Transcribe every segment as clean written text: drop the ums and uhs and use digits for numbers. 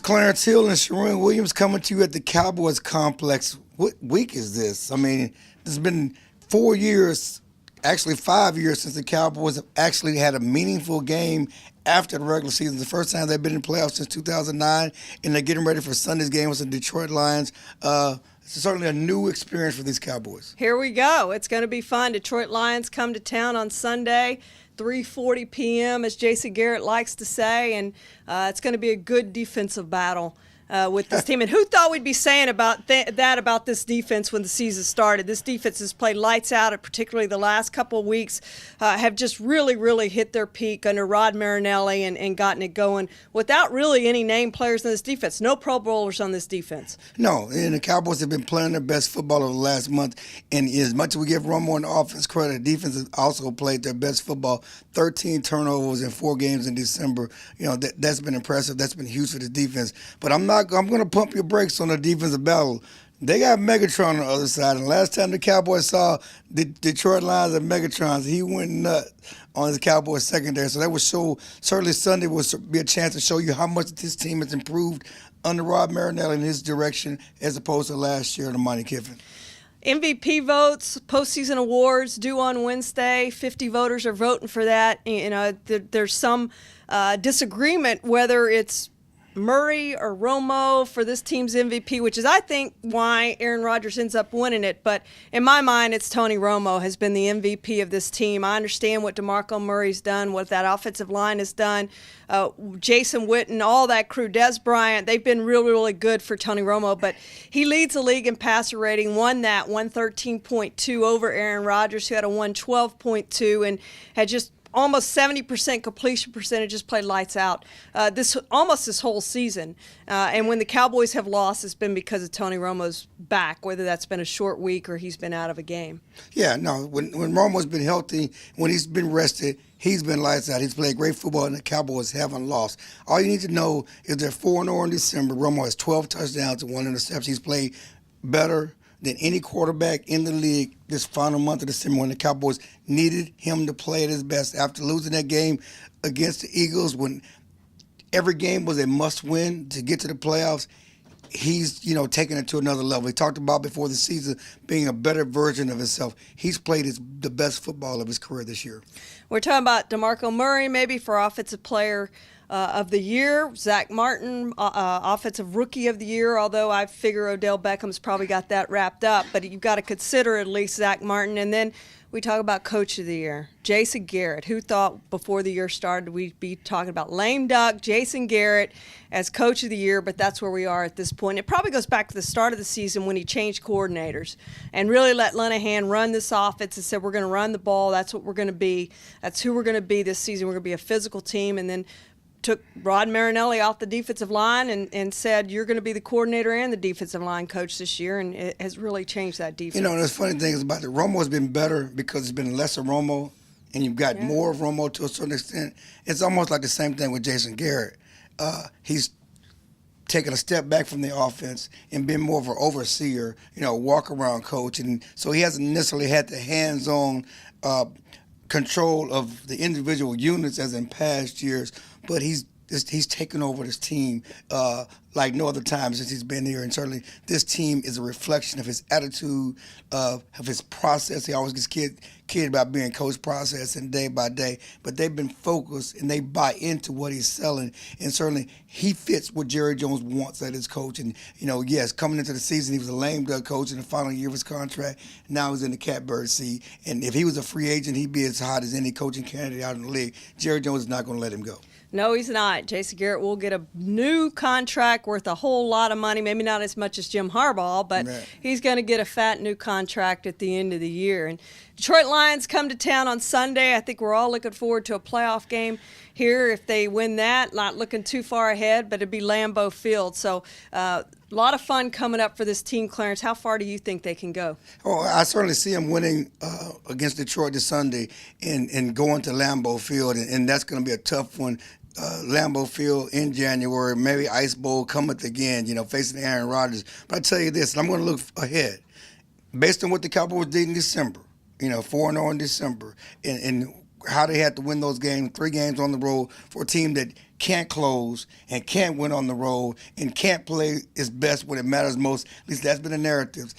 Clarence Hill and Charean Williams coming to you at the Cowboys complex. What week is this? I mean, it's been 4 years, actually 5 years, since the Cowboys have actually had a meaningful game after the regular season. It's the first time they've been in the playoffs since 2009, and they're getting ready for Sunday's game with the Detroit Lions. It's certainly a new experience for these Cowboys. Here we go. It's going to be fun. Detroit Lions come to town on Sunday. 3:40 p.m., as Jason Garrett likes to say, and it's going to be a good defensive battle with this team. And who thought we'd be saying about that about this defense when the season started? This defense has played lights out, and particularly the last couple of weeks have just really, really hit their peak under Rod Marinelli and gotten it going without really any named players in this defense. No Pro Bowlers on this defense. No, and the Cowboys have been playing their best football over the last month. And as much as we give Romo and the offense credit, the defense has also played their best football. 13 turnovers in 4 games in December. You know, that's been impressive. That's been huge for the defense. But I'm going to pump your brakes on the defensive battle. They got Megatron on the other side. And last time the Cowboys saw the Detroit Lions and Megatrons, he went nuts on his Cowboys secondary. So that would show, certainly Sunday will be a chance to show you how much this team has improved under Rod Marinelli in his direction as opposed to last year under Monty Kiffin. MVP votes, postseason awards due on Wednesday. 50 voters are voting for that. You know, there's some disagreement whether it's Murray or Romo for this team's MVP, which is, I think, why Aaron Rodgers ends up winning it. But in my mind, it's Tony Romo has been the MVP of this team. I understand what DeMarco Murray's done, what that offensive line has done. Jason Witten, all that crew, Des Bryant, they've been really, really good for Tony Romo. But he leads the league in passer rating, won that 113.2 over Aaron Rodgers, who had a 112.2 and had just almost 70% completion percentage, just played lights out this whole season. And when the Cowboys have lost, it's been because of Tony Romo's back, whether that's been a short week or he's been out of a game. Yeah, no, when Romo's been healthy, when he's been rested, he's been lights out. He's played great football, and the Cowboys haven't lost. All you need to know is they're 4-0 in December. Romo has 12 touchdowns and 1 interception. He's played better than any quarterback in the league this final month of December when the Cowboys needed him to play at his best after losing that game against the Eagles when every game was a must-win to get to the playoffs. He's, taking it to another level. He talked about before the season being a better version of himself. He's played the best football of his career this year. We're talking about DeMarco Murray maybe for Offensive Player of the Year. Zach Martin, Offensive Rookie of the Year, although I figure Odell Beckham's probably got that wrapped up. But you've got to consider at least Zach Martin. And then we talk about Coach of the Year, Jason Garrett. Who thought before the year started we'd be talking about lame duck Jason Garrett as Coach of the Year, but that's where we are at this point. It probably goes back to the start of the season when he changed coordinators and really let Linehan run this offense and said, we're going to run the ball. That's what we're going to be. That's who we're going to be this season. We're going to be a physical team. And then took Rod Marinelli off the defensive line and said, you're going to be the coordinator and the defensive line coach this year, and it has really changed that defense. There's funny things about it. Romo has been better because it's been less of Romo, and you've got more of Romo to a certain extent. It's almost like the same thing with Jason Garrett. He's taken a step back from the offense and been more of an overseer, walk-around coach. And so he hasn't necessarily had the hands-on control of the individual units as in past years, but he's taken over this team like no other time since he's been here. And certainly this team is a reflection of his attitude, of his process. He always gets kid about being coach process and day by day. But they've been focused and they buy into what he's selling. And certainly he fits what Jerry Jones wants at his coach. And, yes, coming into the season, he was a lame duck coach in the final year of his contract. Now he's in the catbird seat. And if he was a free agent, he'd be as hot as any coaching candidate out in the league. Jerry Jones is not going to let him go. No, he's not. Jason Garrett will get a new contract worth a whole lot of money, maybe not as much as Jim Harbaugh, but he's going to get a fat new contract at the end of the year. And Detroit Lions come to town on Sunday. I think we're all looking forward to a playoff game here if they win that. Not looking too far ahead, but it'd be Lambeau Field. So a lot of fun coming up for this team, Clarence. How far do you think they can go? Oh, I certainly see them winning against Detroit this Sunday and going to Lambeau Field, and that's going to be a tough one. Lambeau Field in January, maybe Ice Bowl coming again, facing Aaron Rodgers. But I tell you this, and I'm going to look ahead. Based on what the Cowboys did in December, 4-0 in December, and how they had to win those games, 3 games on the road for a team that can't close and can't win on the road and can't play its best when it matters most. At least that's been the narratives.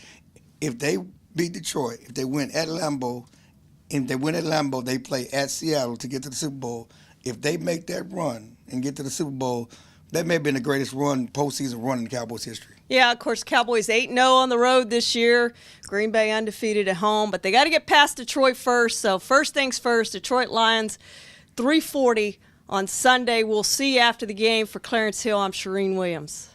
If they beat Detroit, if they win at Lambeau, they play at Seattle to get to the Super Bowl. If they make that run and get to the Super Bowl, that may have been the greatest postseason run in Cowboys history. Yeah, of course, Cowboys 8-0 on the road this year. Green Bay undefeated at home, but they got to get past Detroit first. So first things first, Detroit Lions, 3:40 on Sunday. We'll see you after the game. For Clarence Hill, I'm Charean Williams.